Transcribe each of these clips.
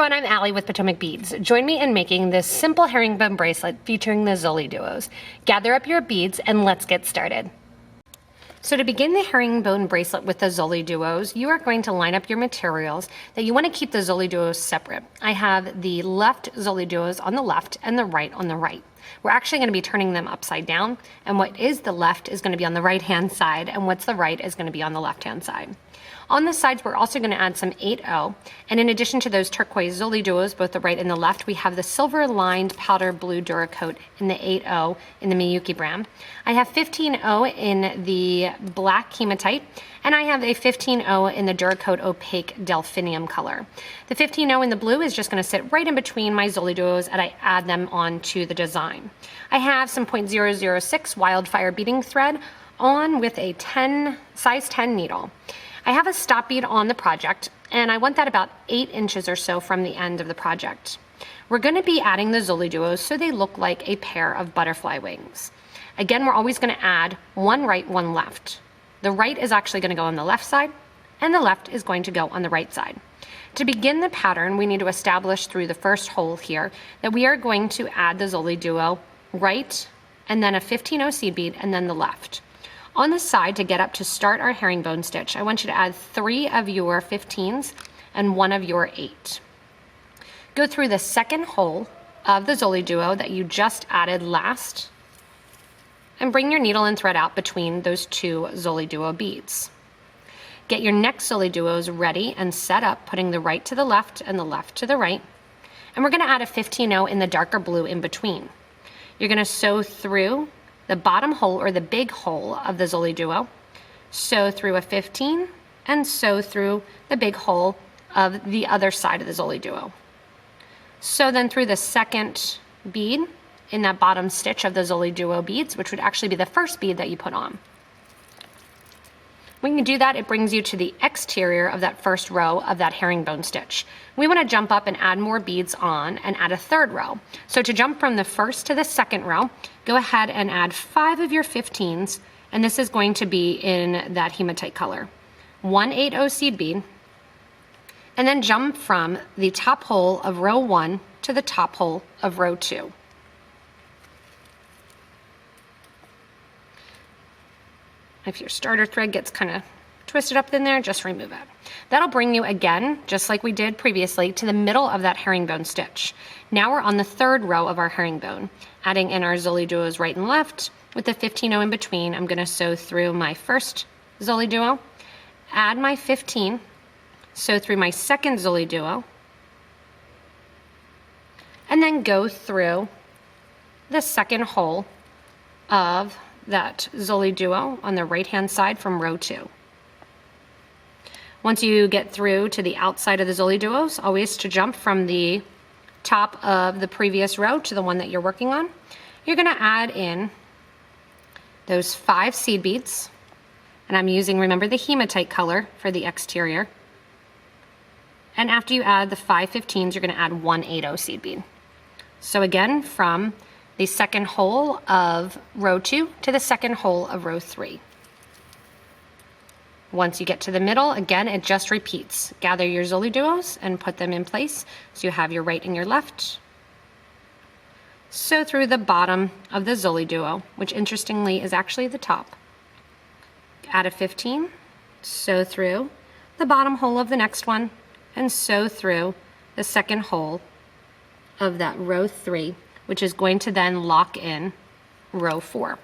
everyone, I'm Allie with Potomac Beads. Join me in making this simple herringbone bracelet featuring the ZoliDuos. Gather up your beads and let's get started. So to begin the herringbone bracelet with the ZoliDuos, you are going to line up your materials that you want to keep the ZoliDuos separate. I have the left ZoliDuos on the left and the right on the right. We're actually going to be turning them upside down, and what is the left is going to be on the right hand side, and what's the right is going to be on the left hand side. On the sides, we're also going to add some 8O, and in addition to those turquoise ZoliDuos, both the right and the left, we have the silver lined powder blue Duracoat in the 8O in the Miyuki brand. I have 15O in the black Hematite, and I have a 15O in the Duracoat Opaque Delphinium color. The 15O in the blue is just going to sit right in between my ZoliDuos, and I add them onto the design. I have some .006 wildfire beading thread on with a size 10 needle. I have a stop bead on the project, and I want that about 8 inches or so from the end of the project. We're going to be adding the ZoliDuos so they look like a pair of butterfly wings. Again, we're always going to add one right, one left. The right is actually going to go on the left side, and the left is going to go on the right side. To begin the pattern, we need to establish through the first hole here that we are going to add the ZoliDuo right, and then a 15O seed bead, and then the left. On the side, to get up to start our herringbone stitch, I want you to add 3 of your 15s and 1 of your 8. Go through the second hole of the ZoliDuo that you just added last, and bring your needle and thread out between those 2 ZoliDuo beads. Get your next ZoliDuos ready and set up, putting the right to the left and the left to the right, and we're going to add a 15O in the darker blue in between. You're going to sew through the bottom hole or the big hole of the ZoliDuo, sew through a 15, and sew through the big hole of the other side of the ZoliDuo. Sew then through the second bead in that bottom stitch of the ZoliDuo beads, which would actually be the first bead that you put on. When you do that, it brings you to the exterior of that first row of that herringbone stitch. We want to jump up and add more beads on and add a third row. So to jump from the first to the second row, go ahead and add 5 of your 15s, and this is going to be in that hematite color. 1 8O seed bead, and then jump from the top hole of row 1 to the top hole of row 2. If your starter thread gets kind of twisted up in there, just remove it. That'll bring you again, just like we did previously, to the middle of that herringbone stitch. Now we're on the third row of our herringbone, adding in our ZoliDuos right and left with the 15O in between. I'm going to sew through my first ZoliDuo, add my 15, sew through my second ZoliDuo, and then go through the second hole of that ZoliDuo on the right hand side from row 2. Once you get through to the outside of the ZoliDuos, always to jump from the top of the previous row to the one that you're working on, you're going to add in those 5 seed beads, and I'm using, remember, the hematite color for the exterior. And after you add the 5 15s, you're going to add 1 8O seed bead. So again, from the second hole of row 2 to the second hole of row 3. Once you get to the middle, again, it just repeats. Gather your ZoliDuos and put them in place so you have your right and your left. Sew through the bottom of the ZoliDuo, which interestingly is actually the top. Add a 15, sew through the bottom hole of the next one, and sew through the second hole of that row 3, which is going to then lock in row 4.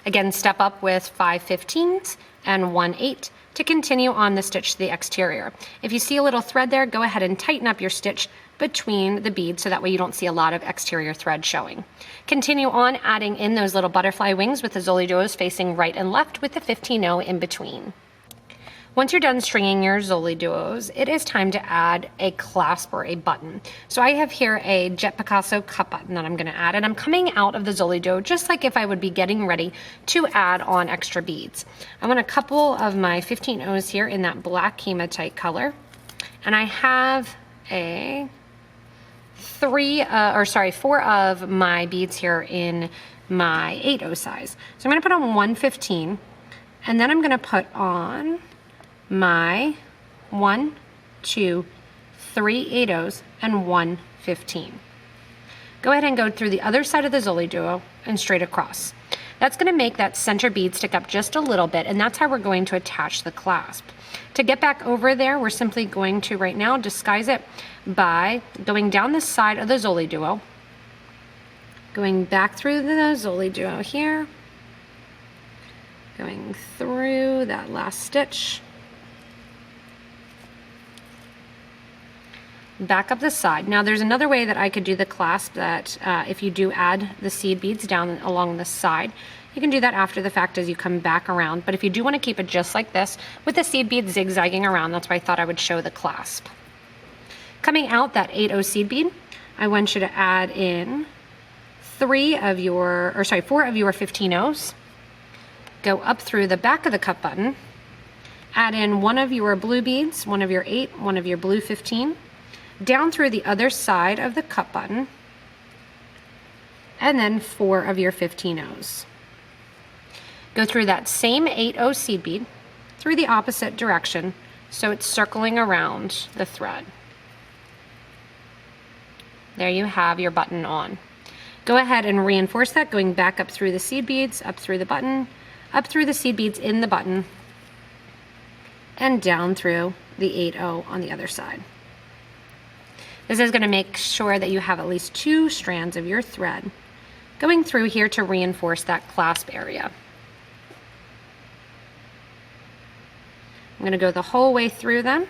Again, step up with 5 15s and 1 8 to continue on the stitch to the exterior. If you see a little thread there, go ahead and tighten up your stitch between the beads so that way you don't see a lot of exterior thread showing. Continue on adding in those little butterfly wings with the ZoliDuos facing right and left with the 15O in between. Once you're done stringing your ZoliDuos, it is time to add a clasp or a button. So I have here a Jet Picasso cut button that I'm going to add, and I'm coming out of the ZoliDuo just like if I would be getting ready to add on extra beads. I want a couple of my 15Os here in that black hematite color, and I have a 4 of my beads here in my 8O size. So I'm going to put on 1 15, and then I'm going to put on my 1, 2, 3 8/0s, and 1 15. Go ahead and go through the other side of the ZoliDuo and straight across. That's going to make that center bead stick up just a little bit, and that's how we're going to attach the clasp. To get back over there, we're simply going to right now disguise it by going down the side of the ZoliDuo, going back through the ZoliDuo here, going through that last stitch, back up the side. Now there's another way that I could do the clasp that if you do add the seed beads down along the side, you can do that after the fact as you come back around. But if you do want to keep it just like this with the seed bead zigzagging around, that's why I thought I would show the clasp. Coming out that 8/0 seed bead, I want you to add in 4 of your 15/0s. Go up through the back of the cup button, add in 1 of your blue beads, 1 of your 8, 1 of your blue 15, down through the other side of the cup button, and then 4 of your 15/0s. Go through that same 8/0 seed bead through the opposite direction so it's circling around the thread. There you have your button on. Go ahead and reinforce that, going back up through the seed beads, up through the button, up through the seed beads in the button, and down through the 8/0 on the other side. This is going to make sure that you have at least 2 strands of your thread going through here to reinforce that clasp area. I'm going to go the whole way through them,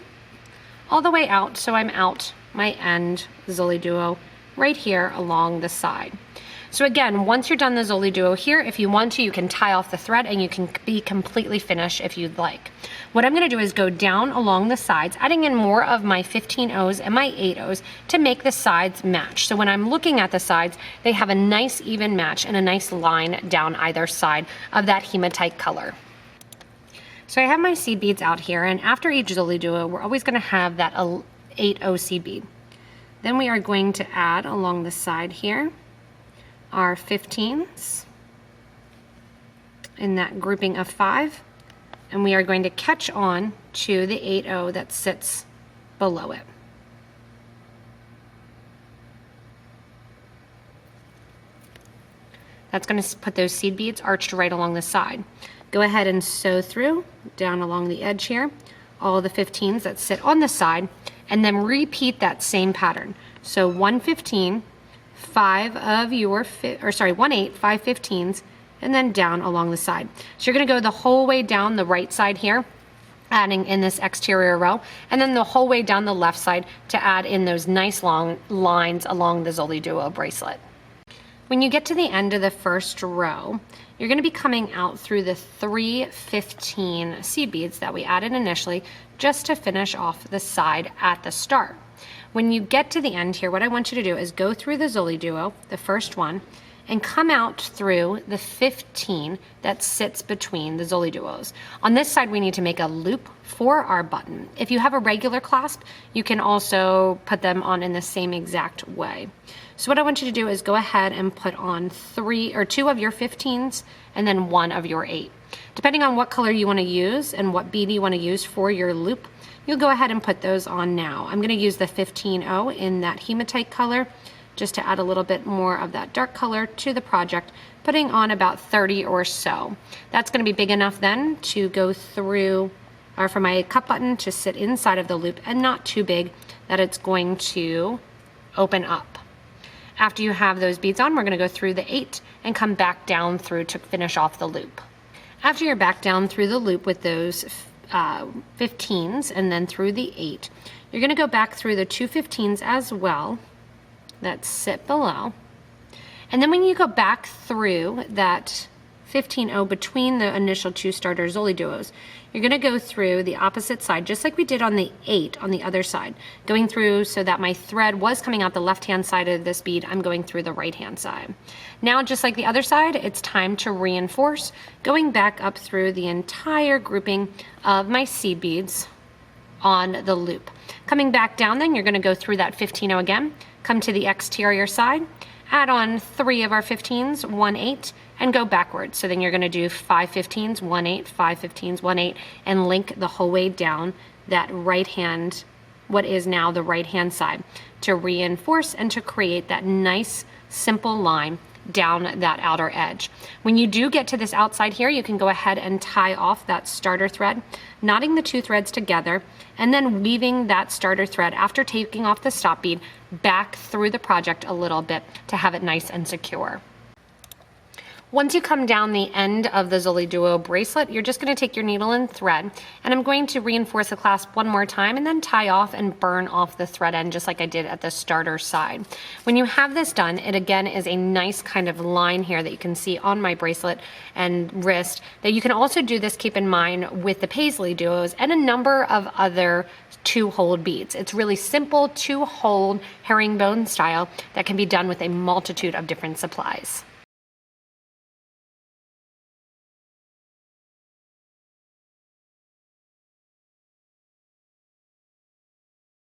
all the way out, so I'm out my end ZoliDuo right here along the side. So again, once you're done the ZoliDuo here, if you want to, you can tie off the thread and you can be completely finished if you'd like. What I'm going to do is go down along the sides, adding in more of my 15/0s and my 8/0s to make the sides match. So when I'm looking at the sides, they have a nice even match and a nice line down either side of that hematite color. So I have my seed beads out here, and after each ZoliDuo, we're always going to have that 8/0 seed bead. Then we are going to add along the side here our 15s in that grouping of 5, and we are going to catch on to the 8/0 that sits below it. That's going to put those seed beads arched right along the side. Go ahead and sew through down along the edge here all the 15s that sit on the side, and then repeat that same pattern. So 1 15, 5 of your 1 8, 5 15s, and then down along the side. So you're going to go the whole way down the right side here, adding in this exterior row, and then the whole way down the left side to add in those nice long lines along the ZoliDuo bracelet. When you get to the end of the first row, you're going to be coming out through the 3 15 seed beads that we added initially just to finish off the side at the start. When you get to the end here, what I want you to do is go through the ZoliDuo, the first one, and come out through the 15 that sits between the ZoliDuos. On this side, we need to make a loop for our button. If you have a regular clasp, you can also put them on in the same exact way. So what I want you to do is go ahead and put on 2 of your 15s and then 1 of your 8. Depending on what color you want to use and what bead you want to use for your loop, you'll go ahead and put those on now. I'm going to use the 15/0 in that hematite color just to add a little bit more of that dark color to the project, putting on about 30 or so. That's going to be big enough then to go through, or for my cup button to sit inside of the loop, and not too big that it's going to open up. After you have those beads on, we're going to go through the 8 and come back down through to finish off the loop. After you're back down through the loop with those 15s and then through the 8, you're going to go back through the 2 15s as well that sit below. And then when you go back through that 15/0 between the initial 2 starter ZoliDuos, you're going to go through the opposite side, just like we did on the 8 on the other side, going through so that my thread was coming out the left-hand side of this bead. I'm going through the right-hand side. Now, just like the other side, it's time to reinforce, going back up through the entire grouping of my seed beads on the loop. Coming back down, then you're going to go through that 15/0 again, come to the exterior side, add on 3 of our 15s, 1 8, and go backwards. So then you're going to do 5 15s, 1 8, 5 15s, 1 8, and link the whole way down that right hand what is now the right-hand side to reinforce and to create that nice, simple line down that outer edge. When you do get to this outside here, you can go ahead and tie off that starter thread, knotting the two threads together, and then weaving that starter thread after taking off the stop bead back through the project a little bit to have it nice and secure. Once you come down the end of the ZoliDuo bracelet, you're just going to take your needle and thread, and I'm going to reinforce the clasp one more time and then tie off and burn off the thread end just like I did at the starter side. When you have this done, it again is a nice kind of line here that you can see on my bracelet and wrist. That you can also do this, keep in mind, with the paisley duos and a number of other two-hold beads. It's really simple two-hold herringbone style that can be done with a multitude of different supplies.